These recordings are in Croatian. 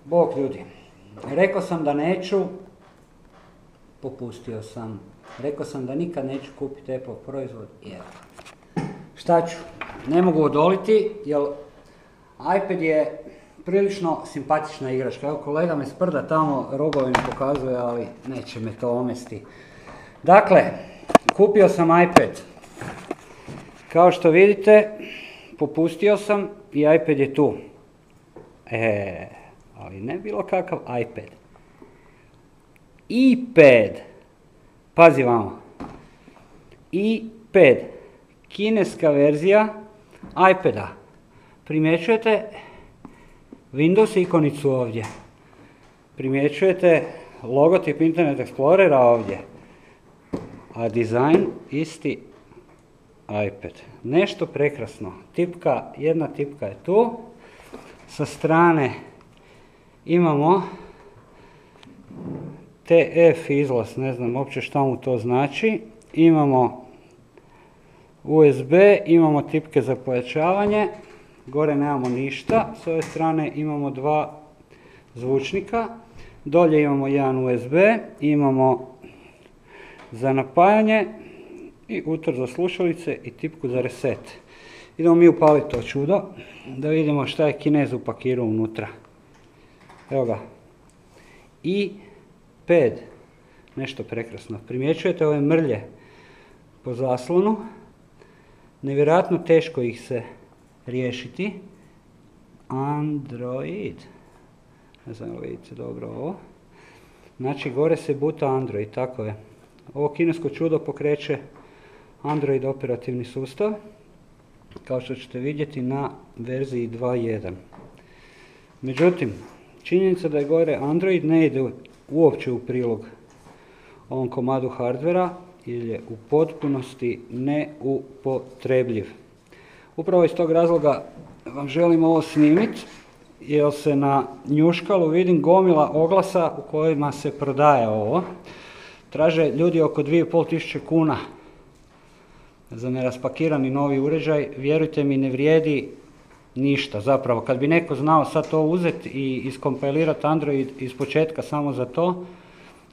Bog ljudi, rekao sam da neću, popustio sam. Rekao sam da nikad neću kupiti Apple proizvod i evo. Šta ću? Ne mogu odoliti, jer iPad je prilično simpatična igračka. Evo kolega me sprda tamo, rogovi mi pokazuje, ali neće me to omesti. Dakle, kupio sam iPad. Kao što vidite, popustio sam i iPad je tu. Ali ne bilo kakav iPad. iPad. Pazi vamo. iPad. Kineska verzija iPada. Primjećujete Windows ikonicu ovdje. Primjećujete logotip Internet Explorera ovdje. A dizajn isti iPad. Nešto prekrasno. Jedna tipka je tu. Sa strane imamo TF izlaz, ne znam uopće šta mu to znači. Imamo USB, imamo tipke za pojačavanje. Gore nemamo ništa. S ove strane imamo dva zvučnika. Dolje imamo jedan USB, imamo za napajanje i utor za slušalice i tipku za reset. Idemo mi upaliti to čudo, da vidimo šta je Kinez upakirao unutra. Evo ga. iPad. Nešto prekrasno. Primjećujete ove mrlje po zaslonu. Nevjerojatno teško ih se riješiti. Android. Ne znam li vidite dobro ovo. Znači gore se buta Android, tako je. Ovo kinesko čudo pokreće Android operativni sustav. Kao što ćete vidjeti na verziji 2.1. Međutim, činjenica da je gore Android ne ide uopće u prilog ovom komadu hardvera, jer je u potpunosti neupotrebljiv. Upravo iz tog razloga vam želim ovo snimiti, jer se na njuškalu vidim gomila oglasa u kojima se prodaje ovo. Traže ljudi oko 2500 kuna za neraspakirani novi uređaj. Vjerujte mi, ne vrijedi ništa. Zapravo, kad bi neko znao sad to uzeti i iskompilirati Android iz početka samo za to,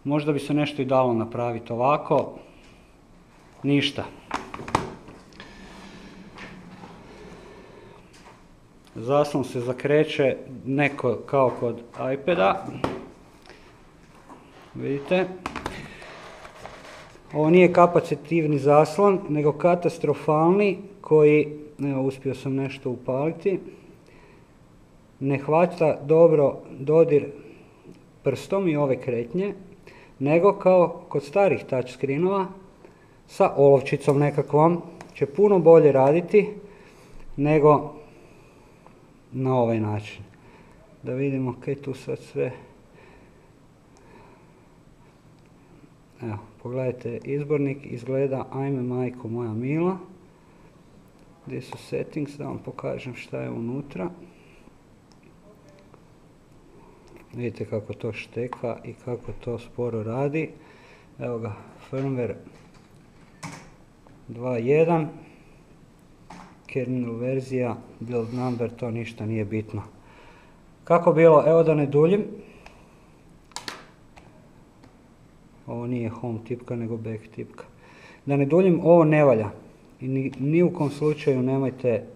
možda bi se nešto i dalo napraviti. Ovako, ništa. Zaslon se zakreće neko kao kod iPada. Vidite. Ovo nije kapacitivni zaslon, nego katastrofalni koji, evo uspio sam nešto upaliti, ne hvata dobro dodir prstom i ove kretnje, nego kao kod starih touchscreenova sa olovčicom nekakvom će puno bolje raditi nego na ovaj način. Da vidimo kaj tu sad sve. Evo, pogledajte, izbornik izgleda ajme majko moja mila. Gdje su settings, da vam pokažem šta je unutra. Vidite kako to šteka i kako to sporo radi. Evo ga, firmware 2.1. Kernel verzija, build number, to ništa nije bitno. Kako bilo, evo da ne duljim. Ovo nije home tipka, nego back tipka. Da ne duljim, ovo ne valja. I ni u kom slučaju nemojte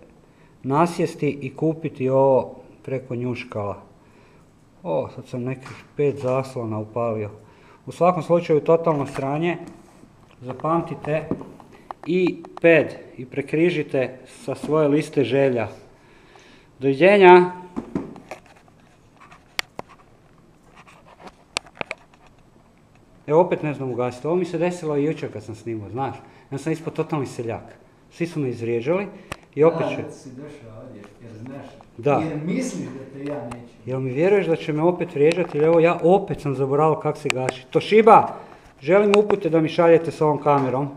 nasjesti i kupiti ovo preko njuškala. O, sad sam nekih 5 zaslona upalio. U svakom slučaju totalno sranje. Zapamtite iPad i prekrižite sa svoje liste želja. Doviđenja! Evo opet ne znam ugasiti. Ovo mi se desilo i jučer kad sam snimao, znaš. Ja sam ispod totalni seljak. Svi su me izvrijeđali i opet ću... Da, si došao ovdje, jer znaš. Da. Jer misliš da te ja neću. Jel mi vjeruješ da će me opet vrijeđati? Evo ja opet sam zaboravio kako se gaši. Toshiba, želim upute da mi šaljete s ovom kamerom.